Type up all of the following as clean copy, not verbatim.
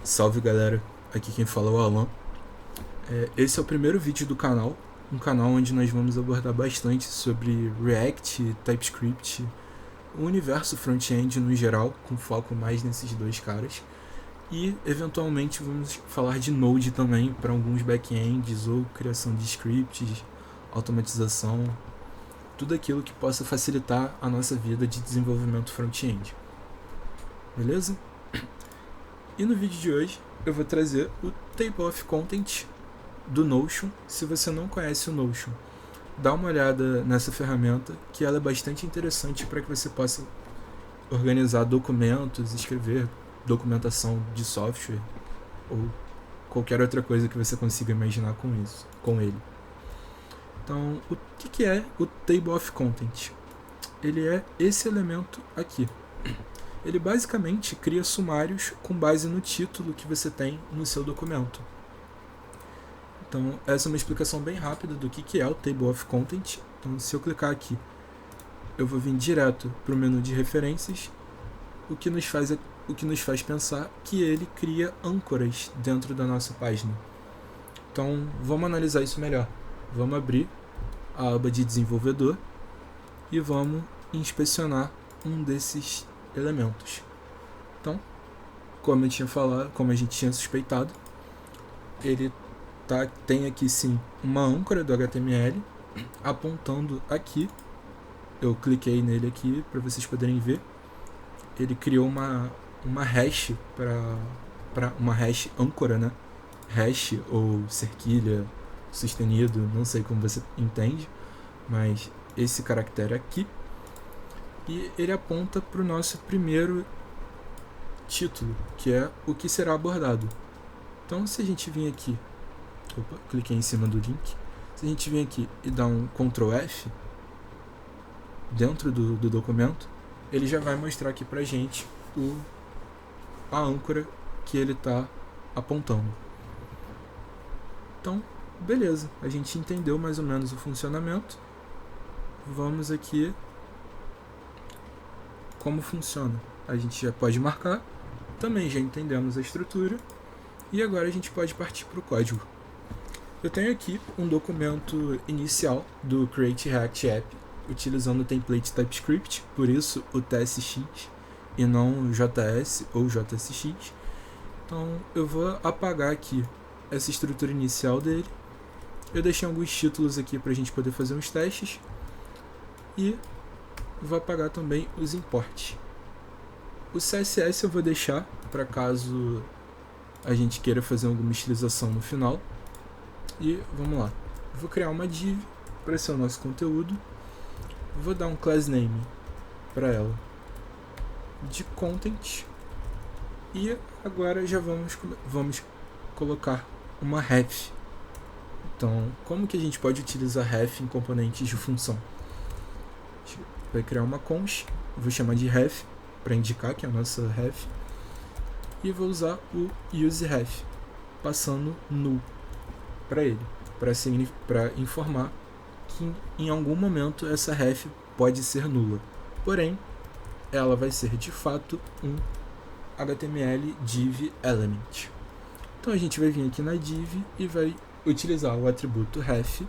Salve galera, aqui quem fala é o Alan. Esse é o primeiro vídeo do canal, um canal onde nós vamos abordar bastante sobre React, TypeScript, o universo front-end no geral, com foco mais nesses dois caras. E eventualmente vamos falar de Node também para alguns back-ends ou criação de scripts, automatização, tudo aquilo que possa facilitar a nossa vida de desenvolvimento front-end. Beleza? E no vídeo de hoje eu vou trazer o Table of Content do Notion. Se você não conhece o Notion, dá uma olhada nessa ferramenta, que ela é bastante interessante para que você possa organizar documentos, escrever documentação de software ou qualquer outra coisa que você consiga imaginar com ele. Então, o que é o Table of Content? Ele é esse elemento aqui. Ele basicamente cria sumários com base no título que você tem no seu documento. Então, essa é uma explicação bem rápida do que é o Table of Content. Então, se eu clicar aqui, eu vou vir direto para o menu de referências, o que nos faz pensar que ele cria âncoras dentro da nossa página. Então, vamos analisar isso melhor. Vamos abrir a aba de desenvolvedor e vamos inspecionar um desses elementos. Então, como a gente tinha suspeitado, ele tem aqui sim uma âncora do HTML apontando aqui. Eu cliquei nele aqui para vocês poderem ver. Ele criou uma hash para uma hash âncora, né? Hash ou cerquilha, sustenido, não sei como você entende, mas esse caractere aqui. E ele aponta para o nosso primeiro título, que é o que será abordado. Então, se a gente vir aqui, cliquei em cima do link, se a gente vir aqui e dar um Ctrl F dentro do documento, ele já vai mostrar aqui para a gente a âncora que ele está apontando. Então, beleza, a gente entendeu mais ou menos o funcionamento. Vamos aqui como funciona. A gente já pode marcar, também já entendemos a estrutura, e agora a gente pode partir para o código. Eu tenho aqui um documento inicial do Create React App, utilizando o template TypeScript, por isso o TSX e não JS ou JSX. Então eu vou apagar aqui essa estrutura inicial dele. Eu deixei alguns títulos aqui para a gente poder fazer uns testes, e vou apagar também os imports. O CSS eu vou deixar para caso a gente queira fazer alguma estilização no final. E vamos lá. Eu vou criar uma div para ser o nosso conteúdo. Vou dar um class name para ela de content. E agora já vamos colocar uma ref. Então, como que a gente pode utilizar ref em componentes de função? Vai criar uma const, vou chamar de ref para indicar que é a nossa ref, e vou usar o useRef, passando null para ele, para informar que em algum momento essa ref pode ser nula, porém ela vai ser de fato um HTML div element. Então a gente vai vir aqui na div e vai utilizar o atributo ref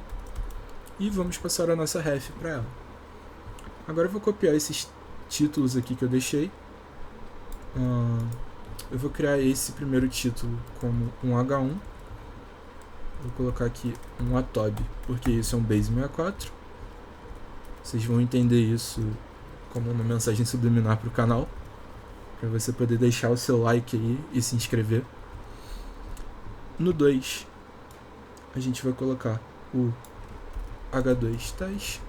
e vamos passar a nossa ref para ela. Agora eu vou copiar esses títulos aqui que eu deixei. Eu vou criar esse primeiro título como um H1. Vou colocar aqui um atob, porque isso é um base 64. Vocês vão entender isso como uma mensagem subliminar para o canal, para você poder deixar o seu like aí e se inscrever. No 2, a gente vai colocar o H2 test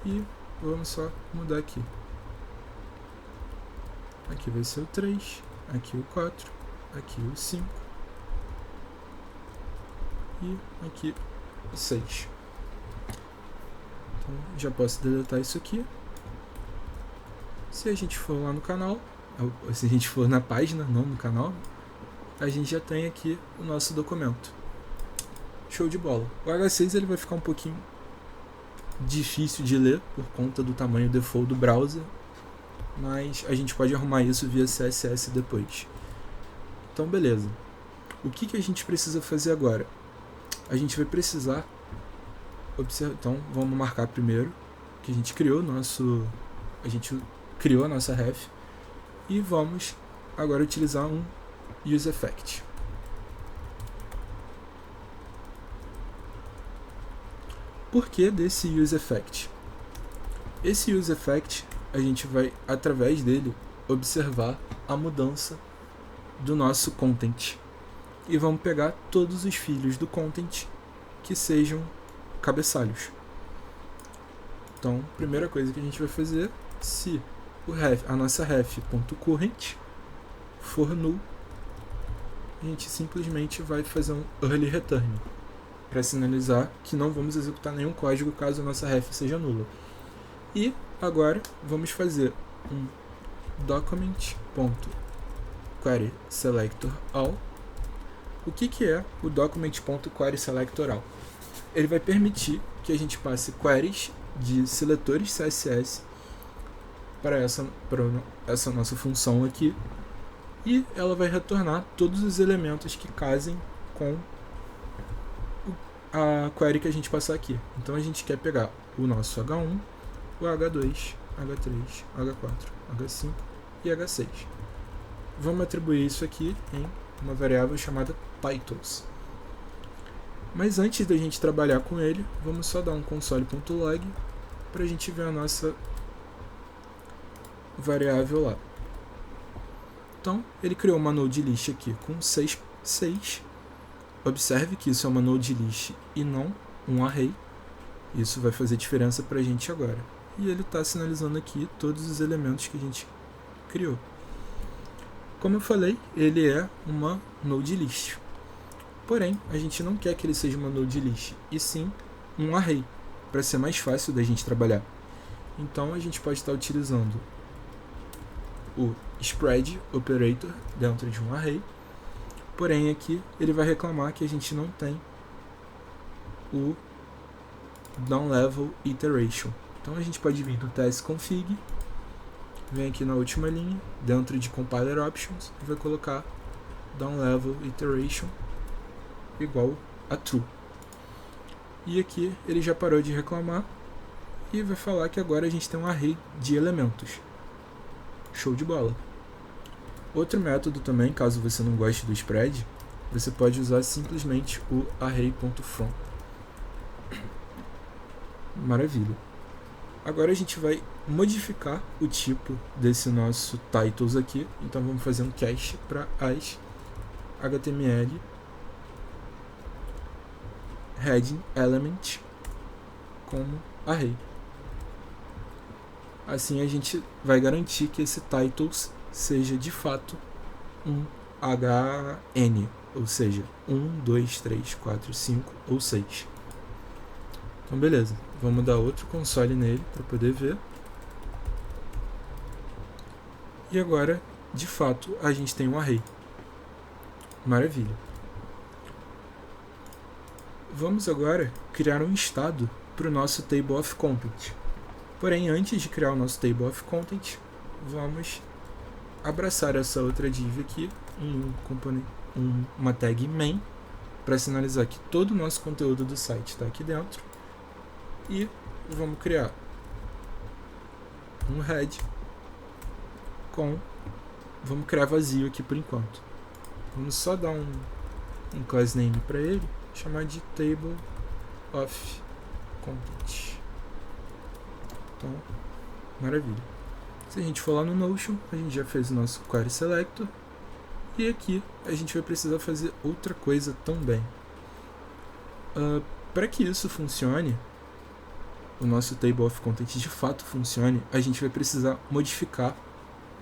e vamos só mudar aqui. Aqui vai ser o 3, aqui o 4, aqui o 5 e aqui o 6. Então já posso deletar isso aqui. Se a gente for lá no canal, se a gente for na página, não no canal, a gente já tem aqui o nosso documento. Show de bola. O H6 ele vai ficar um pouquinho difícil de ler por conta do tamanho default do browser, mas a gente pode arrumar isso via CSS depois. Então, beleza. O que a gente precisa fazer agora? A gente vai precisar observar. Então, vamos marcar primeiro que a gente criou a nossa ref e vamos agora utilizar um useEffect. Por que desse useEffect? Esse useEffect, a gente vai, através dele, observar a mudança do nosso content. E vamos pegar todos os filhos do content que sejam cabeçalhos. Então, primeira coisa que a gente vai fazer, se a nossa ref.current for null, a gente simplesmente vai fazer um early return para sinalizar que não vamos executar nenhum código caso a nossa ref seja nula. E agora vamos fazer um document.querySelectorAll. O que é o document.querySelectorAll? Ele vai permitir que a gente passe queries de seletores CSS para essa nossa função aqui, e ela vai retornar todos os elementos que casem com a query que a gente passar aqui. Então a gente quer pegar o nosso H1, o H2, H3, H4, H5 e H6. Vamos atribuir isso aqui em uma variável chamada titles. Mas antes da gente trabalhar com ele, vamos só dar um console.log para a gente ver a nossa variável lá. Então, ele criou uma node list aqui com 6. Observe que isso é uma node list e não um array. Isso vai fazer diferença para a gente agora. E ele está sinalizando aqui todos os elementos que a gente criou. Como eu falei, ele é uma node list. Porém, a gente não quer que ele seja uma node list, e sim um array, para ser mais fácil da gente trabalhar. Então, a gente pode estar utilizando o spread operator dentro de um array. Porém, aqui ele vai reclamar que a gente não tem o downLevel iteration. Então, a gente pode vir no tsconfig, vem aqui na última linha, dentro de compiler options, e vai colocar downLevel iteration igual a true. E aqui ele já parou de reclamar e vai falar que agora a gente tem um array de elementos. Show de bola. Outro método também, caso você não goste do spread, você pode usar simplesmente o array.from. Maravilha. Agora a gente vai modificar o tipo desse nosso titles aqui. Então vamos fazer um cache para as HTML heading element como array. Assim a gente vai garantir que esse titles seja de fato um HN, ou seja, 1, 2, 3, 4, 5 ou 6. Então beleza, vamos dar outro console nele para poder ver. E agora, de fato, a gente tem um array. Maravilha. Vamos agora criar um estado para o nosso Table of Content. Porém, antes de criar o nosso Table of Content, vamos abraçar essa outra div aqui em uma tag main para sinalizar que todo o nosso conteúdo do site está aqui dentro. E vamos criar um head vamos criar vazio aqui por enquanto. Vamos só dar um class name para ele, chamar de Table of Content. Então, maravilha. Se a gente for lá no Notion, a gente já fez o nosso Query Selector. E aqui a gente vai precisar fazer outra coisa também. Para que isso funcione, o nosso Table of Content de fato funcione, a gente vai precisar modificar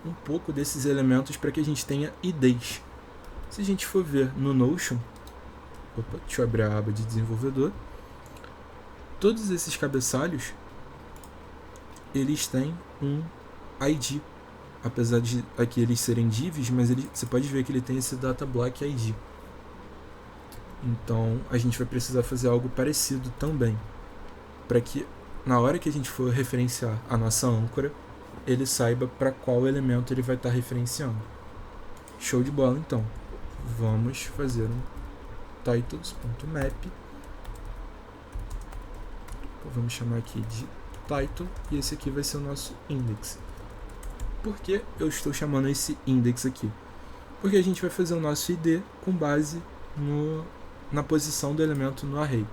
um pouco desses elementos para que a gente tenha IDs. Se a gente for ver no Notion, deixa eu abrir a aba de desenvolvedor, todos esses cabeçalhos, eles têm um ID, apesar de aqui eles serem divs, mas você pode ver que ele tem esse data block ID. Então a gente vai precisar fazer algo parecido também, para que na hora que a gente for referenciar a nossa âncora, ele saiba para qual elemento ele vai estar referenciando. Show de bola então. vamos fazer um titles.map. Vamos chamar aqui de title, e esse aqui vai ser o nosso index. Por que eu estou chamando esse index aqui? Porque a gente vai fazer o nosso id com base na posição do elemento no array.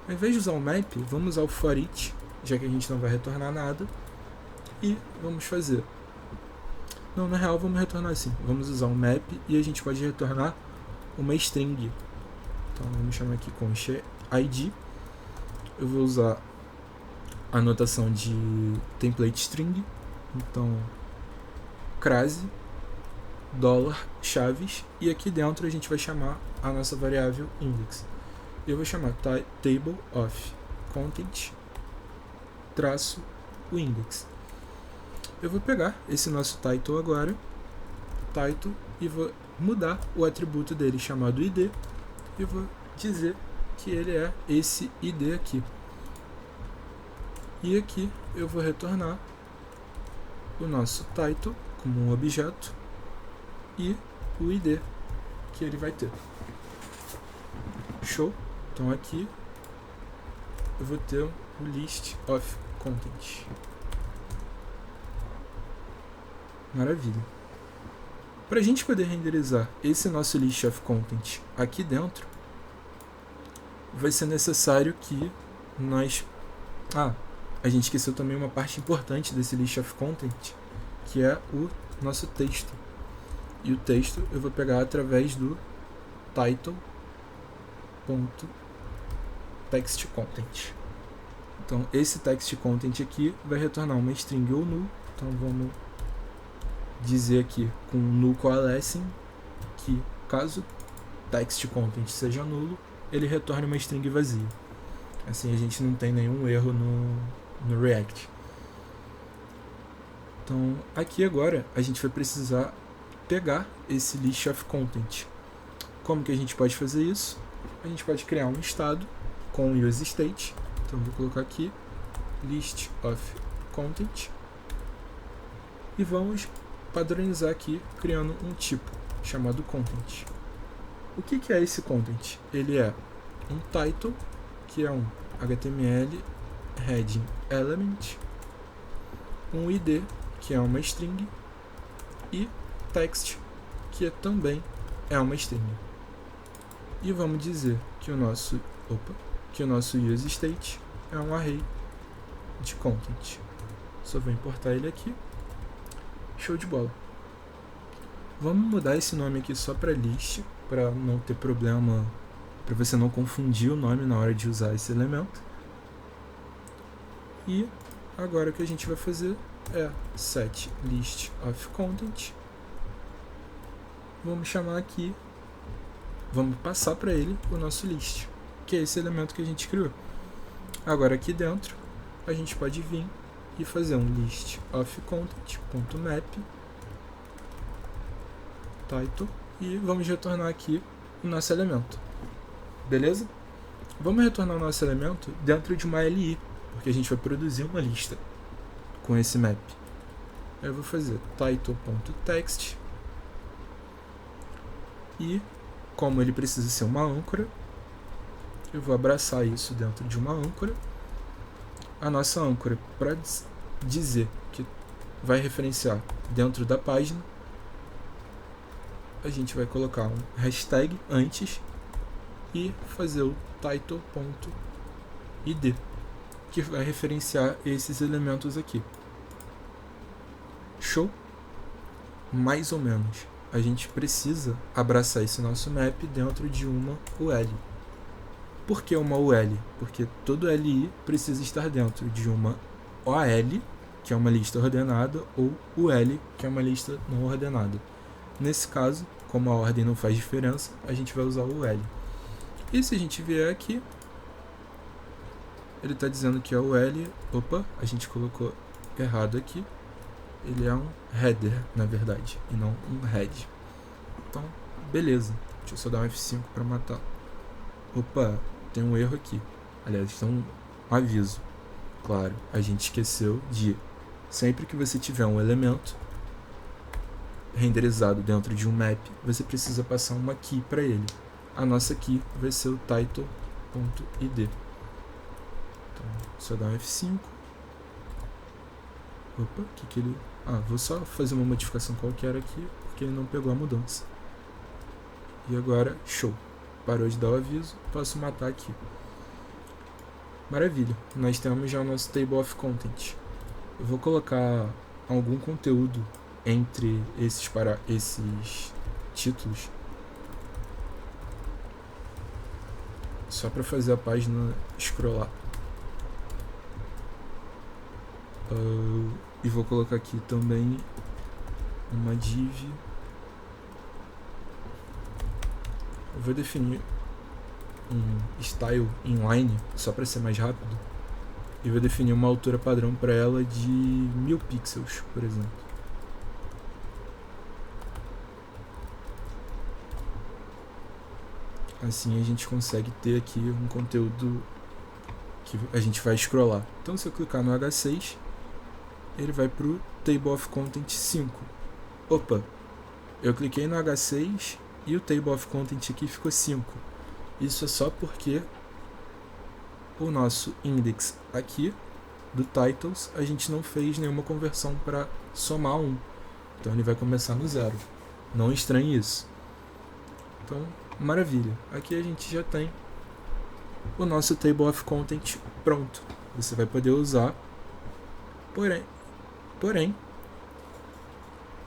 Ao invés de usar o map, vamos usar o for-each, já que a gente não vai retornar nada, e vamos fazer. Não, na real vamos retornar assim. Vamos usar um map e a gente pode retornar uma string. Então vamos chamar aqui const id. Eu vou usar a notação de template string. Então crase $chaves, e aqui dentro a gente vai chamar a nossa variável index. Eu vou chamar table of content traço o index. Eu vou pegar esse nosso title agora, title, e vou mudar o atributo dele chamado id, e vou dizer que ele é esse id aqui. E aqui eu vou retornar o nosso title como um objeto e o id que ele vai ter. Show? Então aqui eu vou ter o list of content. Maravilha. Para a gente poder renderizar esse nosso list of content aqui dentro, vai ser necessário que nós... a gente esqueceu também uma parte importante desse list of content, que é o nosso texto. E o texto eu vou pegar através do title.textContent. Então esse textContent aqui vai retornar uma string ou null. Então vamos dizer aqui com null coalescing que caso textContent seja nulo, ele retorne uma string vazia. Assim a gente não tem nenhum erro no React. Então aqui agora a gente vai precisar pegar esse list of content. Como que a gente pode fazer isso? A gente pode criar um estado com useState. Então vou colocar aqui list of content e vamos padronizar aqui criando um tipo chamado content. O que é esse content? Ele é um title, que é um HTML heading element, um id, que é uma string, e text, que também é uma string. E vamos dizer que o nosso useState é um array de content. Só vou importar ele aqui. Show de bola. Vamos mudar esse nome aqui só para list, para não ter problema, para você não confundir o nome na hora de usar esse elemento. E agora o que a gente vai fazer é set list of content. Vamos chamar aqui, vamos passar para ele o nosso list, que é esse elemento que a gente criou. Agora aqui dentro a gente pode vir e fazer um list of content.map title e vamos retornar aqui o nosso elemento. Beleza? Vamos retornar o nosso elemento dentro de uma LI, porque a gente vai produzir uma lista com esse map. Eu vou fazer title.text e, como ele precisa ser uma âncora, eu vou abraçar isso dentro de uma âncora. A nossa âncora, para dizer que vai referenciar dentro da página, a gente vai colocar um hashtag antes e fazer o title.id, que vai referenciar esses elementos aqui. Show? Mais ou menos. A gente precisa abraçar esse nosso map dentro de uma UL. Por que uma UL? Porque todo LI precisa estar dentro de uma OL, que é uma lista ordenada, ou UL, que é uma lista não ordenada. Nesse caso, como a ordem não faz diferença, a gente vai usar o UL. E se a gente vier aqui, ele está dizendo que é o UL, a gente colocou errado aqui, ele é um header, na verdade, e não um head. Então, beleza. Deixa eu só dar um F5 para matar. Tem um erro aqui. Aliás, tem um aviso. Claro, a gente esqueceu de, sempre que você tiver um elemento, renderizado dentro de um map, você precisa passar uma key para ele. A nossa key vai ser o title.id. Então, só dar um F5. Opa, que ele... vou só fazer uma modificação qualquer aqui, porque ele não pegou a mudança. E agora, show. Parou de dar o aviso, posso matar aqui. Maravilha, nós temos já o nosso Table of Content. Eu vou colocar algum conteúdo entre esses títulos, só para fazer a página scrollar. E vou colocar aqui também uma div. Eu vou definir um style inline só para ser mais rápido, e vou definir uma altura padrão para ela de 1000 pixels, por exemplo. Assim a gente consegue ter aqui um conteúdo que a gente vai scrollar. Então, se eu clicar no H6, ele vai para o Table of Content 5. Opa, eu cliquei no H6 e o Table of Content aqui ficou 5. Isso é só porque o nosso index aqui do titles a gente não fez nenhuma conversão para somar 1. Então ele vai começar no 0. Não estranhe isso. Então, maravilha. Aqui a gente já tem o nosso Table of Content pronto. Você vai poder usar. Porém,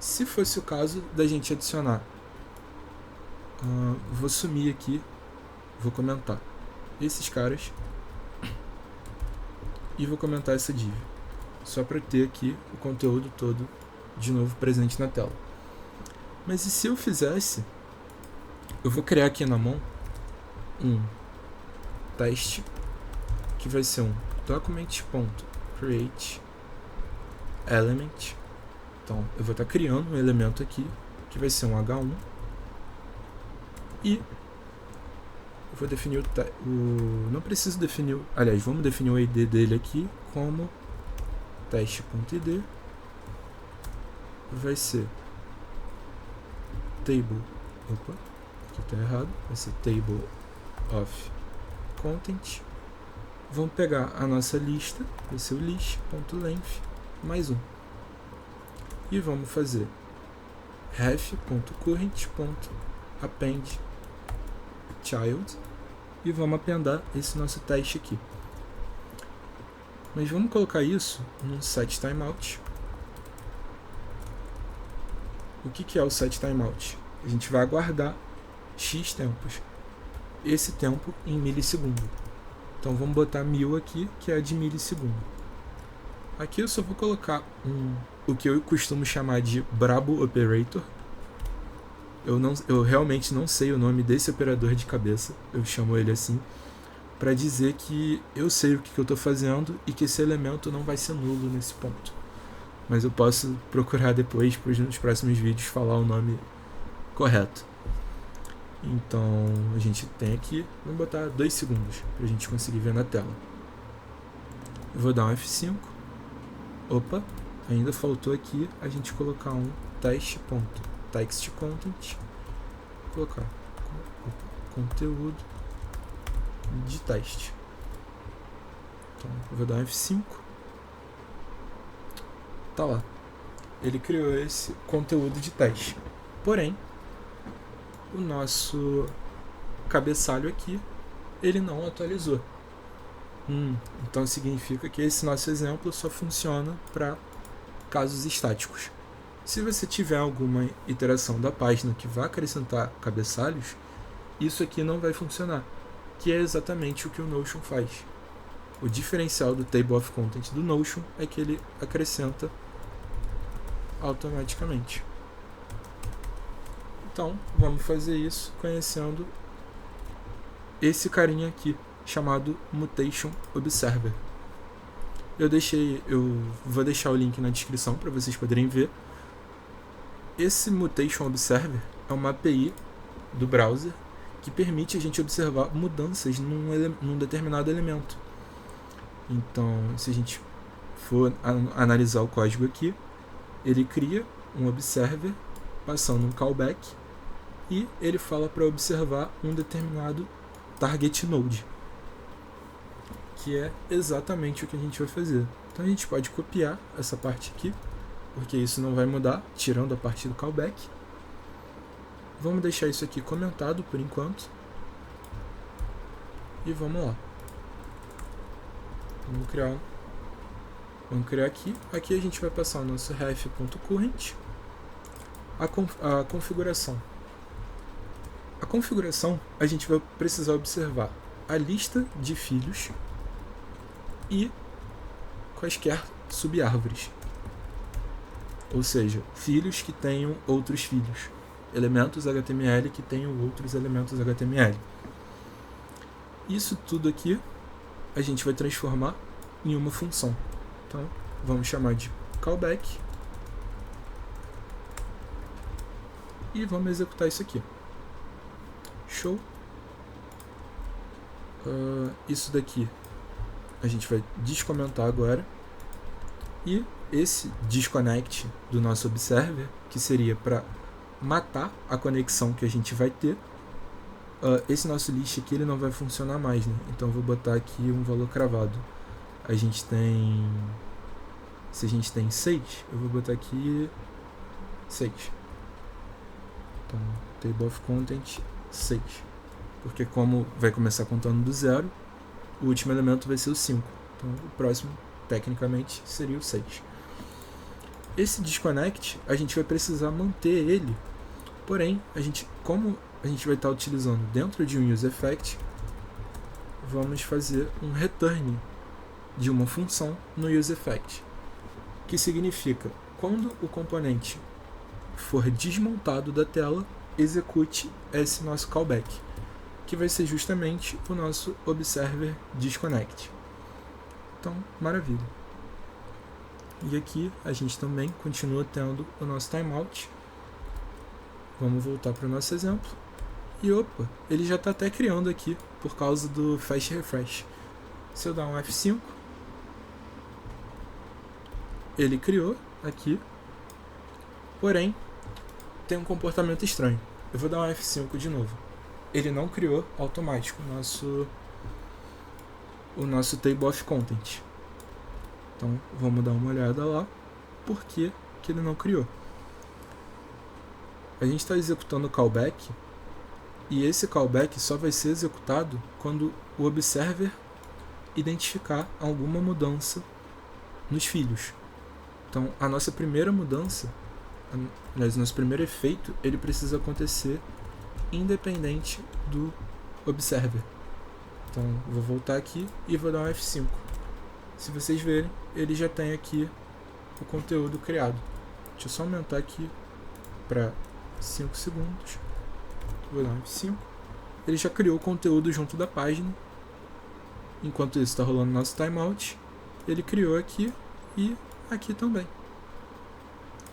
se fosse o caso da gente adicionar, vou sumir aqui, vou comentar esses caras e vou comentar essa div, só para ter aqui o conteúdo todo de novo presente na tela. Mas e se eu fizesse, eu vou criar aqui na mão um teste que vai ser um document.create element. Então eu vou estar criando um elemento aqui que vai ser um H1 e eu vou definir não preciso definir, aliás, vamos definir o ID dele aqui como teste.id. Vai ser table, aqui está errado, vai ser table of content. Vamos pegar a nossa lista, vai ser o list.length mais 1. E vamos fazer ref.current.append child e vamos appendar esse nosso teste aqui. Mas vamos colocar isso num setTimeout. O que é o setTimeout? A gente vai aguardar x tempos. Esse tempo em milissegundo. Então vamos botar 1000 aqui, que é de milissegundo. Aqui eu só vou colocar o que eu costumo chamar de Brabo Operator. Eu realmente não sei o nome desse operador de cabeça, eu chamo ele assim, para dizer que eu sei o que eu estou fazendo e que esse elemento não vai ser nulo nesse ponto. Mas eu posso procurar depois, nos próximos vídeos, falar o nome correto. Então a gente tem aqui, vamos botar 2 segundos para a gente conseguir ver na tela. Eu vou dar um F5. Opa, ainda faltou aqui a gente colocar um teste.textContent, colocar conteúdo de teste. Então eu vou dar um F5. Tá lá. Ele criou esse conteúdo de teste. Porém, o nosso cabeçalho aqui, ele não atualizou. Então significa que esse nosso exemplo só funciona para casos estáticos. Se você tiver alguma iteração da página que vai acrescentar cabeçalhos, isso aqui não vai funcionar, que é exatamente o que o Notion faz. O diferencial do Table of Content do Notion é que ele acrescenta automaticamente. Então, vamos fazer isso conhecendo esse carinha aqui, chamado Mutation Observer. Eu vou deixar o link na descrição para vocês poderem ver. Esse Mutation Observer é uma API do browser que permite a gente observar mudanças num determinado elemento. Então, se a gente for analisar o código aqui, ele cria um observer passando um callback, e ele fala para observar um determinado target node, que é exatamente o que a gente vai fazer. Então a gente pode copiar essa parte aqui, porque isso não vai mudar, tirando a parte do callback. Vamos deixar isso aqui comentado por enquanto. E vamos lá. Vamos criar aqui. Aqui a gente vai passar o nosso ref.current. A configuração. A configuração, a gente vai precisar observar a lista de filhos e quaisquer subárvores. Ou seja, filhos que tenham outros filhos. Elementos HTML que tenham outros elementos HTML. Isso tudo aqui a gente vai transformar em uma função. Então, vamos chamar de callback. E vamos executar isso aqui. Show. Isso daqui a gente vai descomentar agora. E esse disconnect do nosso observer, que seria para matar a conexão que a gente vai ter, esse nosso list aqui ele não vai funcionar mais, né? Então eu vou botar aqui um valor cravado. A gente tem... Se a gente tem 6, eu vou botar aqui 6. Então, table of content 6. Porque como vai começar contando do 0, o último elemento vai ser o 5. Então o próximo, tecnicamente, seria o 6. Esse disconnect, a gente vai precisar manter ele. Porém, como a gente vai estar utilizando dentro de um useEffect, vamos fazer um return de uma função no useEffect, que significa, quando o componente for desmontado da tela, execute esse nosso callback, que vai ser justamente o nosso observer disconnect. Então, maravilha. E aqui a gente também continua tendo o nosso timeout. Vamos voltar para o nosso exemplo. E opa, ele já está até criando aqui por causa do fast refresh. Se eu dar um F5, ele criou aqui, porém tem um comportamento estranho. Eu vou dar um F5 de novo. Ele não criou automático o nosso table of content. Então vamos dar uma olhada lá por que ele não criou. A gente está executando o callback, e esse callback só vai ser executado quando o observer identificar alguma mudança nos filhos. Então a nossa primeira mudança, aliás, nosso primeiro efeito, ele precisa acontecer independente do observer. Então vou voltar aqui e vou dar um F5. Se vocês verem, ele já tem aqui o conteúdo criado. Deixa eu só aumentar aqui para 5 segundos. Vou dar um F5. Ele já criou o conteúdo junto da página. Enquanto isso está rolando nosso timeout, ele criou aqui e aqui também.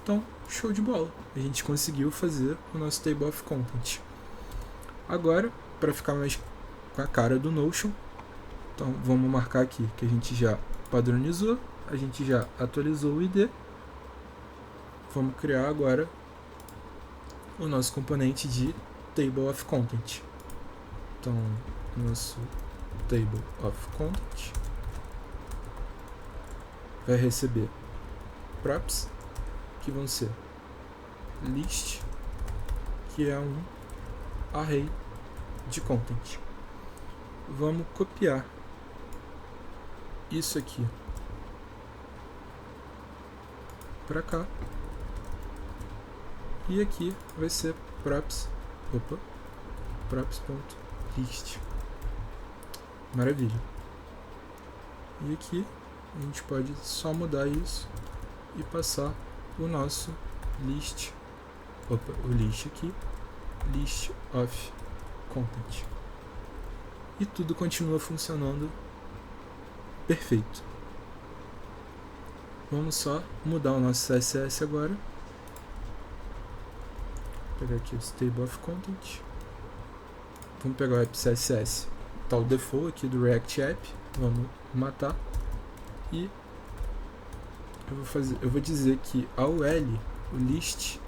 Então, show de bola. A gente conseguiu fazer o nosso table of content. Agora, para ficar mais com a cara do Notion, então vamos marcar aqui que a gente já padronizou, a gente já atualizou o ID. Vamos criar agora o nosso componente de table of content. Então, nosso table of content vai receber props, que vão ser list, que é um array de content. Vamos copiar isso aqui para cá, e aqui vai ser props.list. Maravilha. E aqui a gente pode só mudar isso e passar o nosso list, o list aqui, list of content. E tudo continua funcionando perfeito. Vamos só mudar o nosso CSS agora. Vou pegar aqui o table of content. Vamos pegar o app CSS, tá o default aqui do React App. Vamos matar. E eu vou dizer que a UL, o list,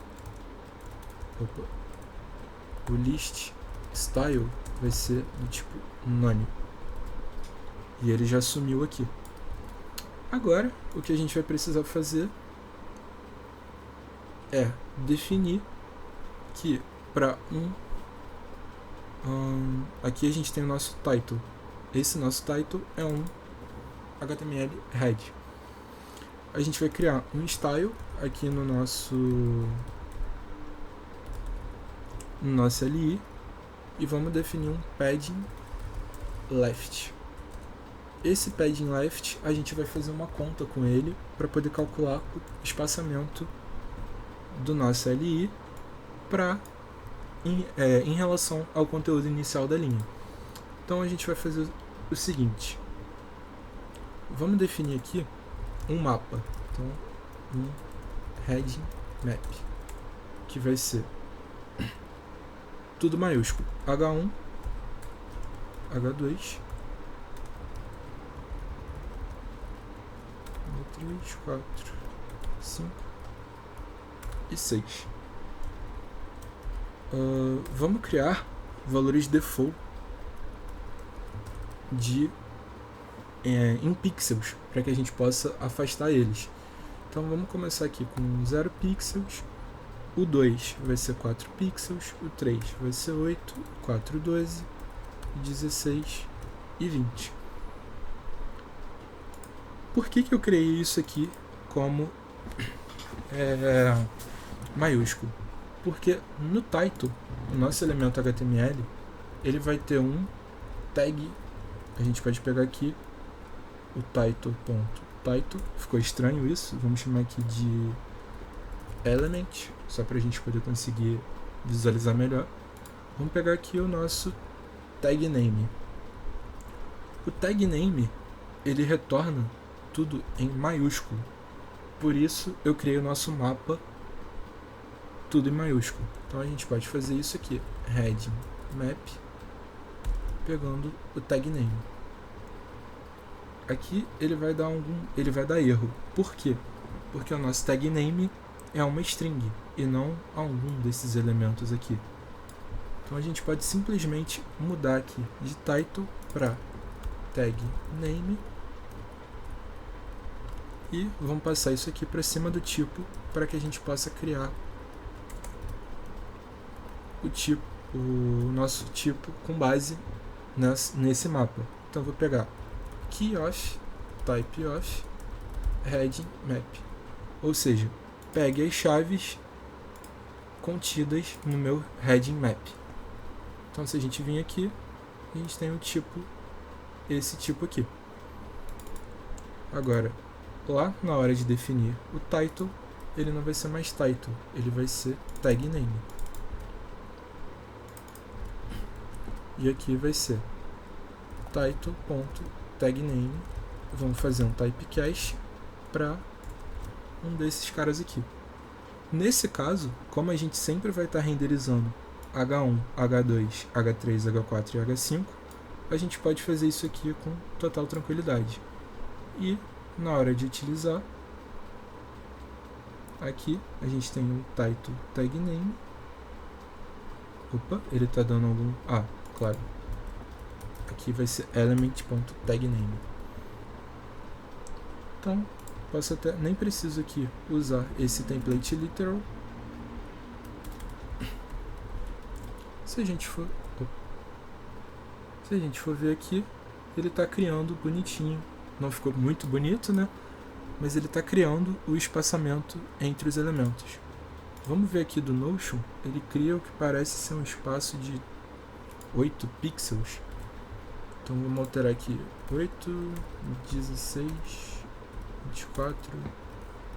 Opa. O list style vai ser do tipo none. E ele já sumiu aqui. Agora, o que a gente vai precisar fazer é definir que para aqui a gente tem o nosso title. Esse nosso title é um HTML head. A gente vai criar um style aqui no nosso LI e vamos definir um padding left. Esse padding left a gente vai fazer uma conta com ele para poder calcular o espaçamento do nosso LI em relação ao conteúdo inicial da linha. Então a gente vai fazer o seguinte: vamos definir aqui um mapa. Então, um heading map, que vai ser tudo maiúsculo: H1, H2, 3, 4, 5 e 6. Vamos criar valores default em pixels, para que a gente possa afastar eles. Então vamos começar aqui com 0 pixels, o 2 vai ser 4 pixels, o 3 vai ser 8, 4, 12, 16 e 20. Por que eu criei isso aqui como maiúsculo? Porque no title, o nosso elemento HTML, ele vai ter um tag. A gente pode pegar aqui o title.title. Ficou estranho isso, vamos chamar aqui de element, só para a gente poder conseguir visualizar melhor. Vamos pegar aqui o nosso tag name. O tag name, ele retorna tudo em maiúsculo. Por isso eu criei o nosso mapa tudo em maiúsculo. Então a gente pode fazer isso aqui, heading map, pegando o tag name. Aqui ele vai dar erro. Por quê? Porque o nosso tag name é uma string e não algum desses elementos aqui. Então a gente pode simplesmente mudar aqui de title para tag name e vamos passar isso aqui para cima do tipo, para que a gente possa criar o nosso tipo com base nesse mapa. Então vou pegar key of, type of, heading map, ou seja, pegue as chaves contidas no meu heading map. Então se a gente vir aqui, a gente tem esse tipo aqui. Agora, lá na hora de definir o title, ele não vai ser mais title, ele vai ser tag name. E aqui vai ser title.tagname. Vamos fazer um typecast para um desses caras aqui. Nesse caso, como a gente sempre vai estar renderizando H1, H2, H3, H4 e H5, a gente pode fazer isso aqui com total tranquilidade. E na hora de utilizar, aqui a gente tem o title tag name. Opa, ele está dando algum... claro. Aqui vai ser element.tagname. Então, nem preciso aqui usar esse template literal. Se a gente for ver aqui, ele está criando bonitinho. Não ficou muito bonito, né? Mas ele está criando o espaçamento entre os elementos. Vamos ver aqui do Notion, ele cria o que parece ser um espaço de 8 pixels. Então vamos alterar aqui 8, 16, 24,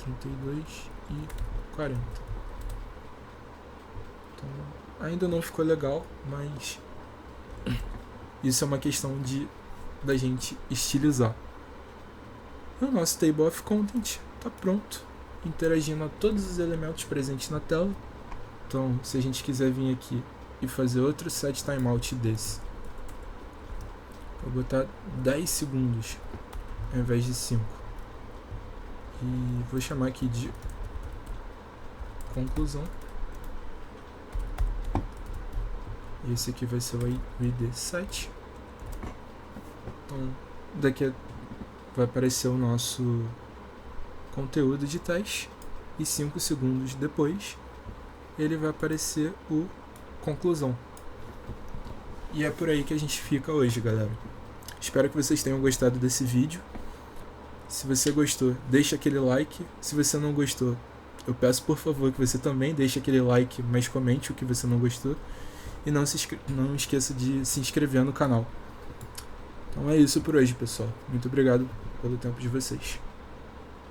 32 e 40. Então ainda não ficou legal, mas isso é uma questão da gente estilizar. E o nosso Table of Content está pronto, interagindo a todos os elementos presentes na tela. Então se a gente quiser vir aqui e fazer outro set timeout desse, vou botar 10 segundos ao invés de 5 e vou chamar aqui de conclusão. Esse aqui vai ser o ID site. Então, daqui vai aparecer o nosso conteúdo de teste. E 5 segundos depois, ele vai aparecer o conclusão. E é por aí que a gente fica hoje, galera. Espero que vocês tenham gostado desse vídeo. Se você gostou, deixa aquele like. Se você não gostou, eu peço por favor que você também deixe aquele like, mas comente o que você não gostou. E não esqueça de se inscrever no canal. Então é isso por hoje, pessoal. Muito obrigado pelo tempo de vocês.